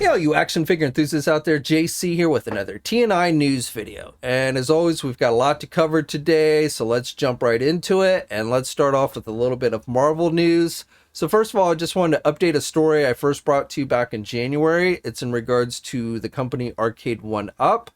Hey all you action figure enthusiasts out there, JC here with another TNINews video. And as always, we've got a lot to cover today, so let's jump right into it. And let's start off with a little bit of Marvel news. So first of all, I just wanted to update a story I first brought to you back in January. It's in regards to the company Arcade1Up,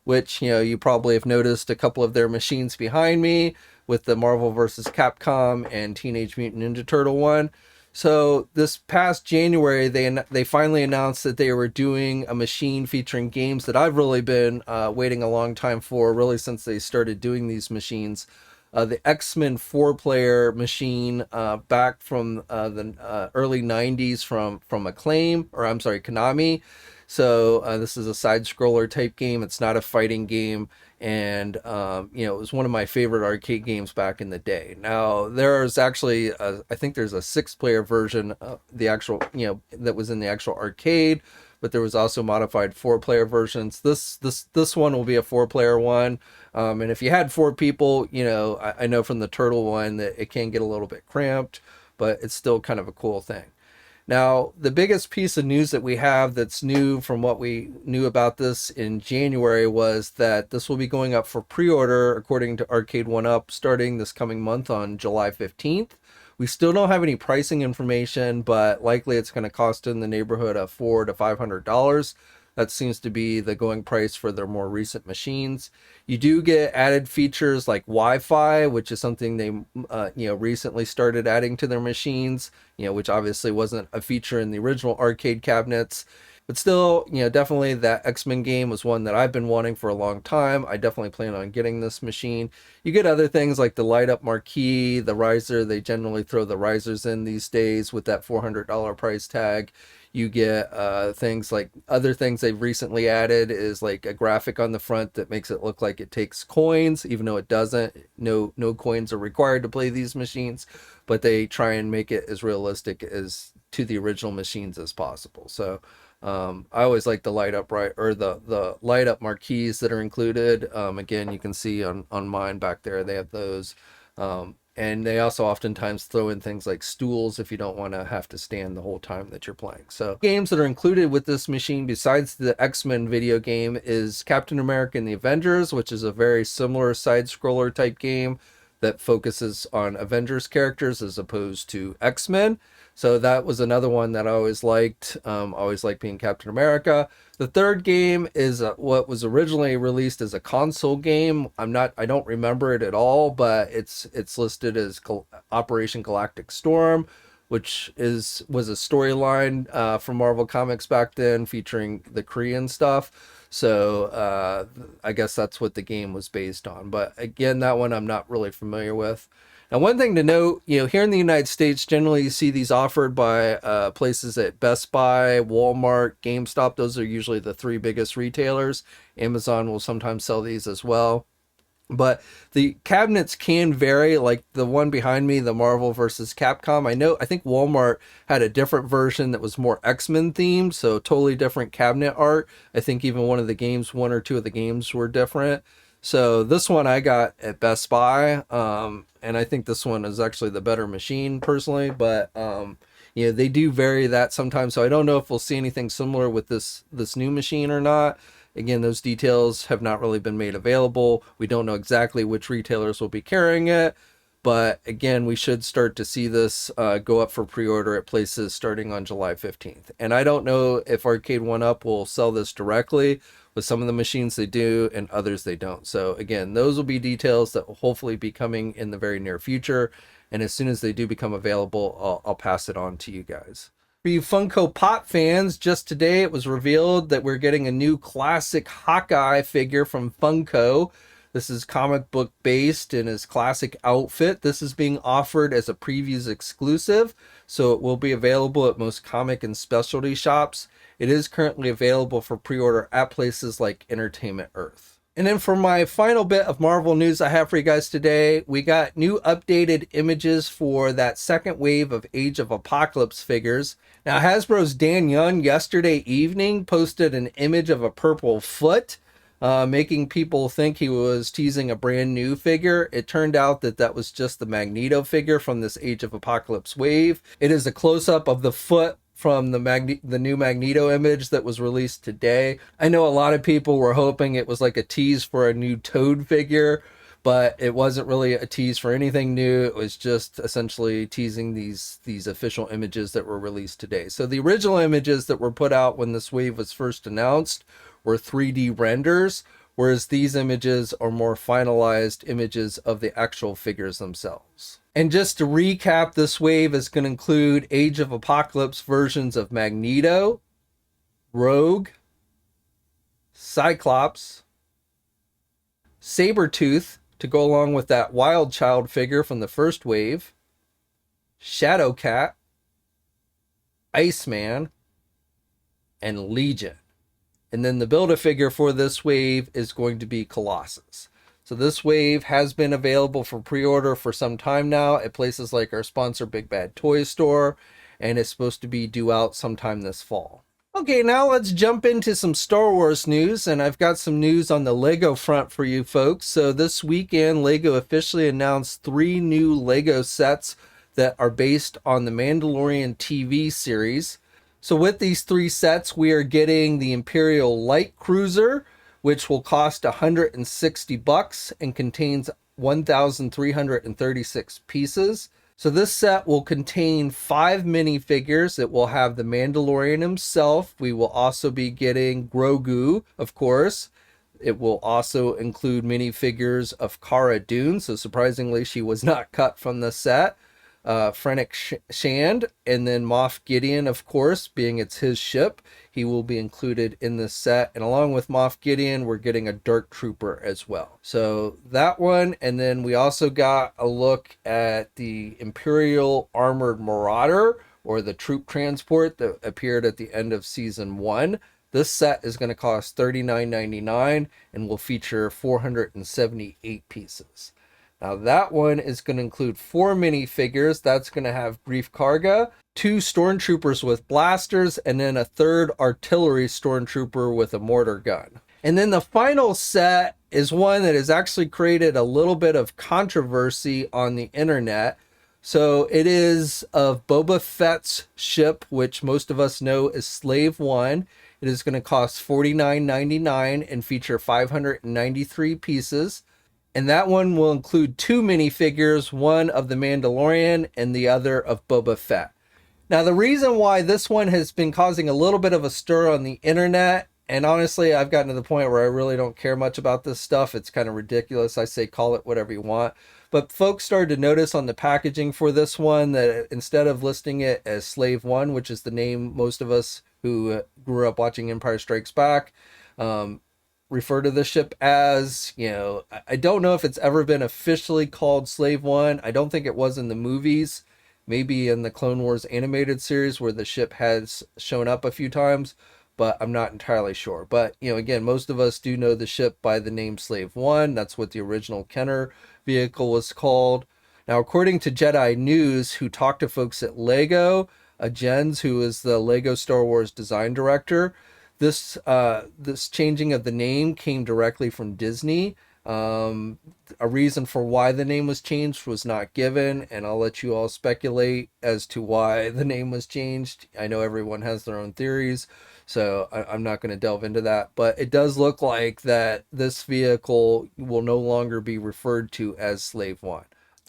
which, you probably have noticed a couple of their machines behind me with the Marvel vs. Capcom and Teenage Mutant Ninja Turtle one. So this past January, they finally announced that they were doing a machine featuring games that I've really been waiting a long time for, really since they started doing these machines. The X-Men 4-player machine back from the early 90s from Acclaim, or I'm sorry, Konami. So this is a side-scroller type game. It's not a fighting game. And, it was one of my favorite arcade games back in the day. Now, there's actually, I think there's a 6-player version of the actual, that was in the actual arcade, but there was also modified 4-player versions. This one will be a 4-player one. And if you had 4 people, I know from the Turtle one that it can get a little bit cramped, but it's still kind of a cool thing. Now, the biggest piece of news that we have that's new from what we knew about this in January was that this will be going up for pre-order, according to Arcade1Up, starting this coming month on July 15th. We still don't have any pricing information, but likely it's going to cost in the neighborhood of $400 to $500. That seems to be the going price for their more recent machines. You do get added features like Wi-Fi, which is something they, recently started adding to their machines, which obviously wasn't a feature in the original arcade cabinets. But still, definitely that X-Men game was one that I've been wanting for a long time. I definitely plan on getting this machine. You get other things like the light-up marquee, the riser. They generally throw the risers in these days with that $400 price tag. You get things like other things they've recently added is like a graphic on the front that makes it look like it takes coins, even though it doesn't. No coins are required to play these machines, but they try and make it as realistic as to the original machines as possible. So I always like the light up the light up marquees that are included. Again, you can see on mine back there, they have those. And they also oftentimes throw in things like stools if you don't want to have to stand the whole time that you're playing. So games that are included with this machine besides the X-Men video game is Captain America and the Avengers, which is a very similar side-scroller type game that focuses on Avengers characters as opposed to X-Men. So that was another one that I always liked. Always liked being Captain America. The third game is what was originally released as a console game. I don't remember it at all, but it's listed as Operation Galactic Storm, which was a storyline from Marvel Comics back then featuring the Korean stuff. So I guess that's what the game was based on. But again, that one I'm not really familiar with. Now, one thing to note, here in the United States, generally you see these offered by places at Best Buy, Walmart, GameStop. Those are usually the 3 biggest retailers. Amazon will sometimes sell these as well. But the cabinets can vary, like the one behind me, the Marvel vs. Capcom. I think Walmart had a different version that was more X-Men themed, so totally different cabinet art. I think even one or two of the games were different. So this one I got at Best Buy, and I think this one is actually the better machine personally, but they do vary that sometimes, so I don't know if we'll see anything similar with this new machine or not. Again, those details have not really been made available. We don't know exactly which retailers will be carrying it, but again, we should start to see this go up for pre-order at places starting on July 15th. And I don't know if Arcade1Up will sell this directly. With some of the machines they do and others they don't. So again, those will be details that will hopefully be coming in the very near future. And as soon as they do become available, I'll pass it on to you guys. For you Funko Pop fans, just today it was revealed that we're getting a new classic Hawkeye figure from Funko. This is comic book based in his classic outfit. This is being offered as a previews exclusive, so it will be available at most comic and specialty shops. It is currently available for pre-order at places like Entertainment Earth. And then for my final bit of Marvel news I have for you guys today, we got new updated images for that second wave of Age of Apocalypse figures. Now, Hasbro's Dan Young yesterday evening posted an image of a purple foot, making people think he was teasing a brand new figure. It turned out that was just the Magneto figure from this Age of Apocalypse wave. It is a close-up of the foot from the new Magneto image that was released today. I know a lot of people were hoping it was like a tease for a new Toad figure, but it wasn't really a tease for anything new. It was just essentially teasing these official images that were released today. So the original images that were put out when this wave was first announced were 3D renders, whereas these images are more finalized images of the actual figures themselves. And just to recap, this wave is going to include Age of Apocalypse versions of Magneto, Rogue, Cyclops, Sabretooth, to go along with that Wild Child figure from the first wave, Shadowcat, Iceman, and Legion. And then the Build-A-Figure for this wave is going to be Colossus. So this wave has been available for pre-order for some time now at places like our sponsor Big Bad Toy Store, and it's supposed to be due out sometime this fall. Okay, now let's jump into some Star Wars news, and I've got some news on the Lego front for you folks. So this weekend, Lego officially announced 3 new Lego sets that are based on the Mandalorian TV series. So with these 3 sets, we are getting the Imperial Light Cruiser, which will cost $160 and contains 1,336 pieces. So this set will contain 5 minifigures. It will have the Mandalorian himself. We will also be getting Grogu, of course. It will also include minifigures of Cara Dune. So surprisingly, she was not cut from the set. Fennec Shand, and then Moff Gideon, of course, being it's his ship, he will be included in this set. And along with Moff Gideon, we're getting a Dark Trooper as well. So that one, and then we also got a look at the Imperial Armored Marauder, or the troop transport that appeared at the end of season 1. This set is going to cost $39.99 and will feature 478 pieces. Now that one is going to include 4 minifigures. That's going to have Grief Karga, 2 stormtroopers with blasters, and then a 3rd artillery stormtrooper with a mortar gun. And then the final set is one that has actually created a little bit of controversy on the internet. So it is of Boba Fett's ship, which most of us know is Slave One. It is going to cost $49.99 and feature 593 pieces. And that one will include 2 minifigures, one of the Mandalorian and the other of Boba Fett. Now, the reason why this one has been causing a little bit of a stir on the internet, and honestly, I've gotten to the point where I really don't care much about this stuff. It's kind of ridiculous. I say call it whatever you want. But folks started to notice on the packaging for this one that instead of listing it as Slave One, which is the name most of us who grew up watching Empire Strikes Back, refer to the ship as, I don't know if it's ever been officially called Slave One. I don't think it was in the movies, maybe in the Clone Wars animated series where the ship has shown up a few times, but I'm not entirely sure. But, again, most of us do know the ship by the name Slave One. That's what the original Kenner vehicle was called. Now, according to TNINews, who talked to folks at Lego, Jens, who is the Lego Star Wars design director, this changing of the name came directly from Disney. A reason for why the name was changed was not given, and I'll let you all speculate as to why the name was changed. I know everyone has their own theories, so I'm not going to delve into that. But it does look like that this vehicle will no longer be referred to as Slave One.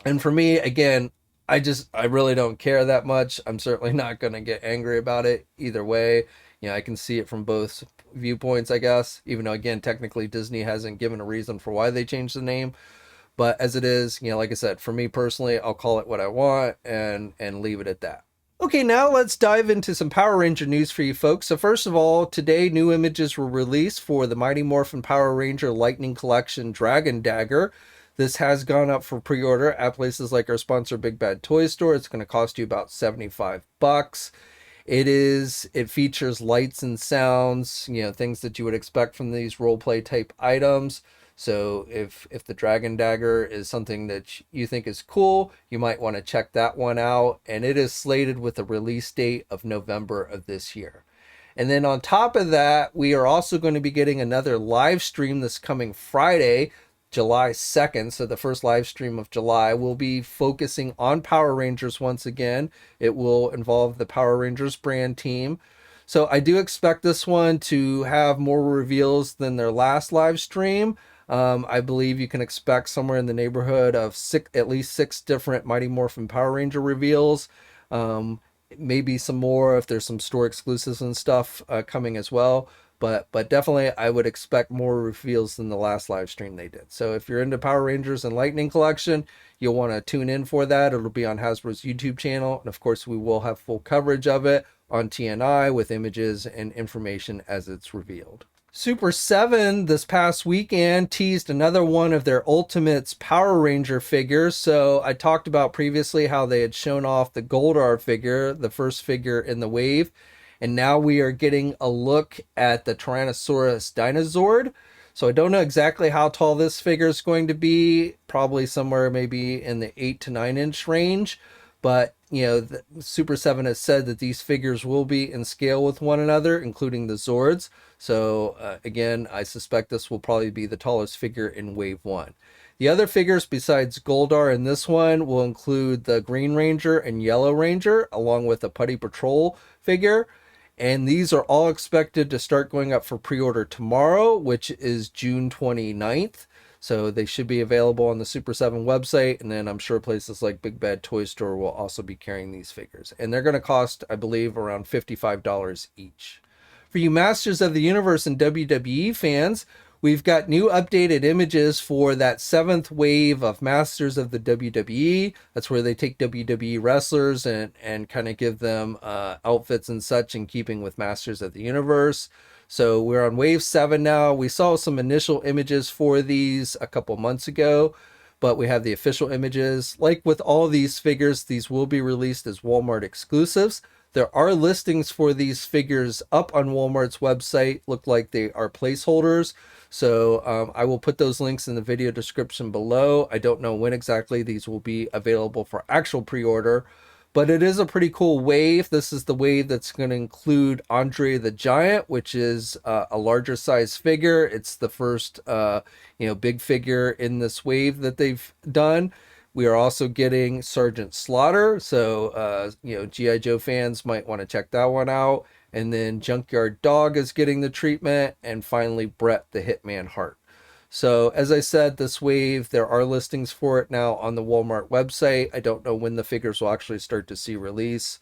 And for me, again, I really don't care that much. I'm certainly not going to get angry about it either way. I can see it from both viewpoints, I guess, even though, again, technically Disney hasn't given a reason for why they changed the name. But as it is, like I said, for me personally, I'll call it what I want and leave it at that. Okay, now let's dive into some Power Ranger news for you folks. So first of all, today new images were released for the Mighty Morphin Power Ranger Lightning Collection Dragon Dagger. This has gone up for pre-order at places like our sponsor Big Bad Toy Store. It's going to cost you about $75. It features lights and sounds, things that you would expect from these role play type items. So if the Dragon Dagger is something that you think is cool, you might want to check that one out. And it is slated with a release date of November of this year. And then on top of that, we are also going to be getting another live stream this coming Friday July 2nd, so the first live stream of July, will be focusing on Power Rangers once again. It will involve the Power Rangers brand team. So I do expect this one to have more reveals than their last live stream. I believe you can expect somewhere in the neighborhood of at least six different Mighty Morphin Power Ranger reveals. Maybe some more if there's some store exclusives and stuff coming as well. But definitely I would expect more reveals than the last live stream they did. So if you're into Power Rangers and Lightning Collection, you'll want to tune in for that. It'll be on Hasbro's YouTube channel. And of course, we will have full coverage of it on TNI with images and information as it's revealed. Super 7 this past weekend teased another one of their Ultimates Power Ranger figures. So I talked about previously how they had shown off the Goldar figure, the first figure in the wave. And now we are getting a look at the Tyrannosaurus Dinozord. So I don't know exactly how tall this figure is going to be, probably somewhere maybe in the 8 to 9 inch range. But, you know, Super 7 has said that these figures will be in scale with one another, including the Zords. So, again, I suspect this will probably be the tallest figure in Wave 1. The other figures besides Goldar in this one will include the Green Ranger and Yellow Ranger, along with a Putty Patrol figure. And these are all expected to start going up for pre-order tomorrow, which is June 29th. So they should be available on the Super 7 website. And then I'm sure places like Big Bad Toy Store will also be carrying these figures. And they're going to cost, I believe, around $55 each. For you Masters of the Universe and WWE fans, we've got new updated images for that 7th wave of Masters of the WWE. That's where they take WWE wrestlers and kind of give them outfits and such in keeping with Masters of the Universe. So we're on wave 7 now. We saw some initial images for these a couple months ago, but we have the official images. Like with all these figures, these will be released as Walmart exclusives. There are listings for these figures up on Walmart's website. Look like they are placeholders. So I will put those links in the video description below. I don't know when exactly these will be available for actual pre-order, but it is a pretty cool wave. This is the wave that's going to include Andre the Giant, which is a larger size figure. It's the first, big figure in this wave that they've done. We are also getting Sergeant Slaughter. So, G.I. Joe fans might want to check that one out. And then Junkyard Dog is getting the treatment. And finally, Brett the Hitman Hart. So as I said, this wave, there are listings for it now on the Walmart website. I don't know when the figures will actually start to see release.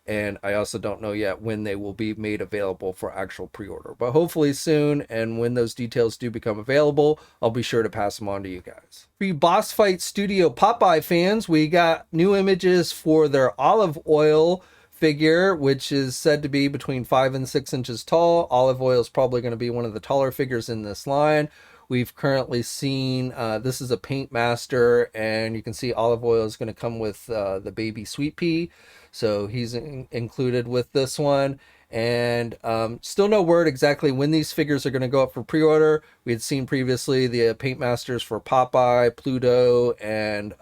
And I also don't know yet when they will be made available for actual pre-order. But hopefully soon, and when those details do become available, I'll be sure to pass them on to you guys. For you Boss Fight Studio Popeye fans, we got new images for their Olive Oil figure, which is said to be between 5 and 6 inches tall. Olive Oil is probably going to be one of the taller figures in this line. We've currently seen, this is a Paint Master, and you can see Olive Oil is going to come with the baby Sweet Pea. So he's included with this one. And still no word exactly when these figures are going to go up for pre-order. We had seen previously the Paint Masters for Popeye, Pluto, and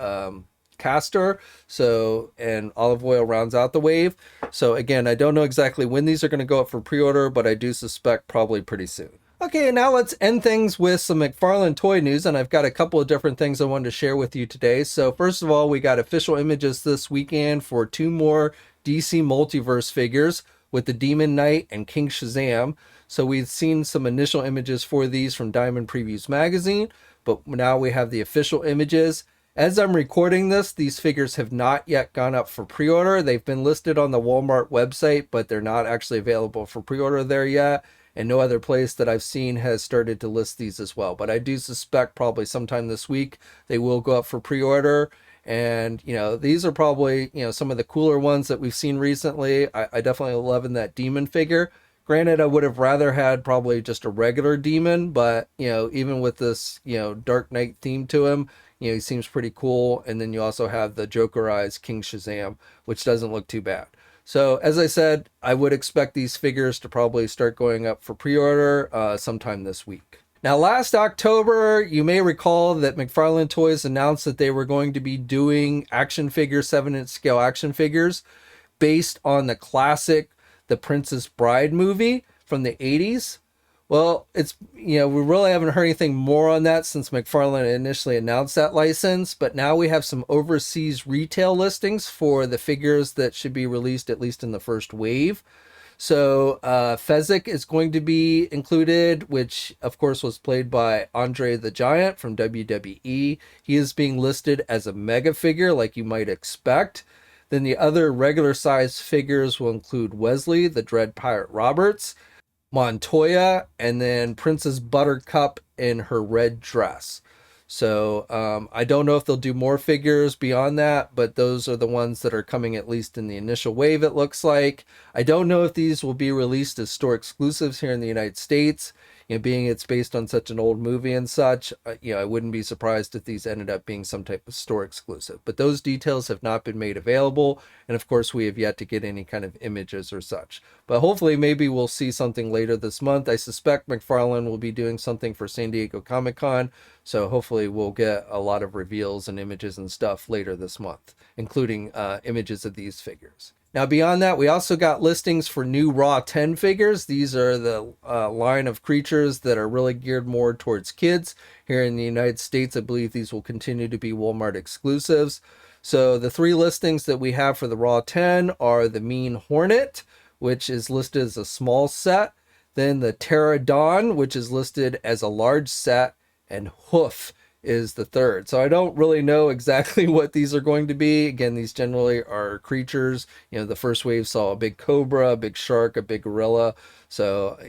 Castor. So, and Olive Oil rounds out the wave. So again, I don't know exactly when these are going to go up for pre-order, but I do suspect probably pretty soon. Okay, now let's end things with some McFarlane toy news, and I've got a couple of different things I wanted to share with you today. So first of all, we got official images this weekend for 2 more DC Multiverse figures with the Demon Knight and King Shazam. So we've seen some initial images for these from Diamond Previews magazine, but now we have the official images. As I'm recording this, these figures have not yet gone up for pre-order. They've been listed on the Walmart website, but they're not actually available for pre-order there yet. And no other place that I've seen has started to list these as well. But I do suspect probably sometime this week they will go up for pre-order. And, these are probably, some of the cooler ones that we've seen recently. I definitely love in that demon figure. Granted, I would have rather had probably just a regular demon. But, even with this, Dark Knight theme to him, he seems pretty cool. And then you also have the Jokerized King Shazam, which doesn't look too bad. So as I said, I would expect these figures to probably start going up for pre-order sometime this week. Now, last October, you may recall that McFarlane Toys announced that they were going to be doing action figure 7-inch scale action figures based on the classic The Princess Bride movie from the 80s. Well, it's, we really haven't heard anything more on that since McFarlane initially announced that license, but now we have some overseas retail listings for the figures that should be released at least in the first wave. So Fezzik is going to be included, which of course was played by Andre the Giant from WWE. He is being listed as a mega figure like you might expect. Then the other regular size figures will include Wesley, the Dread Pirate Roberts, Montoya, and then Princess Buttercup in her red dress. So I don't know if they'll do more figures beyond that, but those are the ones that are coming at least in the initial wave, it looks like. I don't know if these will be released as store exclusives here in the United States. Being it's based on such an old movie and such, I wouldn't be surprised if these ended up being some type of store exclusive. But those details have not been made available, and of course we have yet to get any kind of images or such. But hopefully maybe we'll see something later this month. I suspect McFarlane will be doing something for San Diego Comic-Con, so hopefully we'll get a lot of reveals and images and stuff later this month, including images of these figures. Now, beyond that, we also got listings for new Raw-10 figures. These are the line of creatures that are really geared more towards kids. Here in the United States, I believe these will continue to be Walmart exclusives. So the three listings that we have for the Raw-10 are the Mean Hornet, which is listed as a small set. Then the Pterodon, which is listed as a large set. And Hoof is the third. So I don't really know exactly what these are going to be. Again, these generally are creatures. The first wave saw a big cobra, a big shark, a big gorilla. So,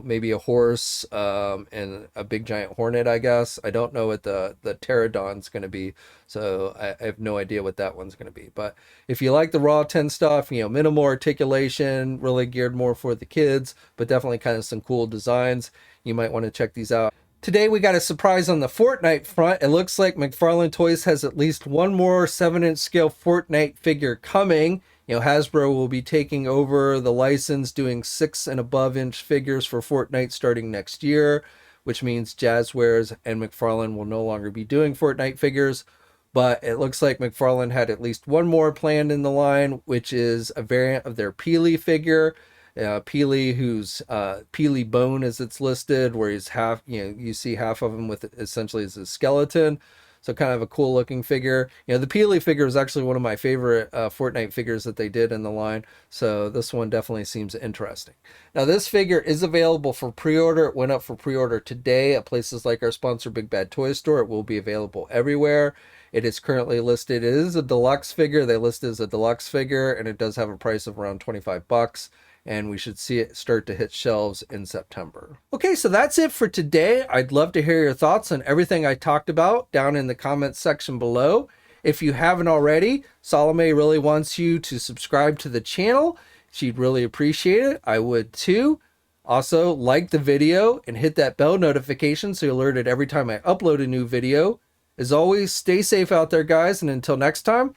maybe a horse and a big giant hornet, I guess. I don't know what the pterodon's going to be. So I have no idea what that one's going to be. But if you like the Raw-10 stuff, minimal articulation, really geared more for the kids, but definitely kind of some cool designs, you might want to check these out. Today we got a surprise on the Fortnite front. It looks like McFarlane Toys has at least one more 7-inch scale Fortnite figure coming. Hasbro will be taking over the license, doing 6 and above inch figures for Fortnite starting next year, which means Jazzwares and McFarlane will no longer be doing Fortnite figures. But it looks like McFarlane had at least one more planned in the line, which is a variant of their Peely figure. Peely, who's Peely Bone as it's listed, where he's half, you see half of him with essentially as a skeleton. So kind of a cool looking figure. The Peely figure is actually one of my favorite Fortnite figures that they did in the line. So this one definitely seems interesting. Now this figure is available for pre-order. It went up for pre-order today at places like our sponsor Big Bad Toy Store. It will be available everywhere. It is currently listed. It is a deluxe figure. They list it as a deluxe figure, and it does have a price of around $25. And we should see it start to hit shelves in September. Okay, so that's it for today. I'd love to hear your thoughts on everything I talked about down in the comments section below. If you haven't already, Salome really wants you to subscribe to the channel. She'd really appreciate it. I would too. Also, like the video and hit that bell notification so you're alerted every time I upload a new video. As always, stay safe out there, guys, and until next time,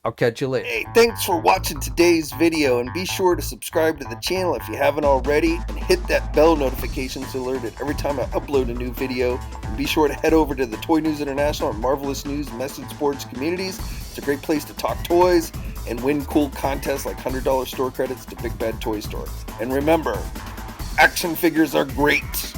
I'll catch you later. Hey, thanks for watching today's video, and be sure to subscribe to the channel if you haven't already, and hit that bell notification so you're alerted every time I upload a new video. And be sure to head over to the Toy News International and Marvelous News Message Boards communities. It's a great place to talk toys and win cool contests like $100 store credits to Big Bad Toy Store. And remember, action figures are great.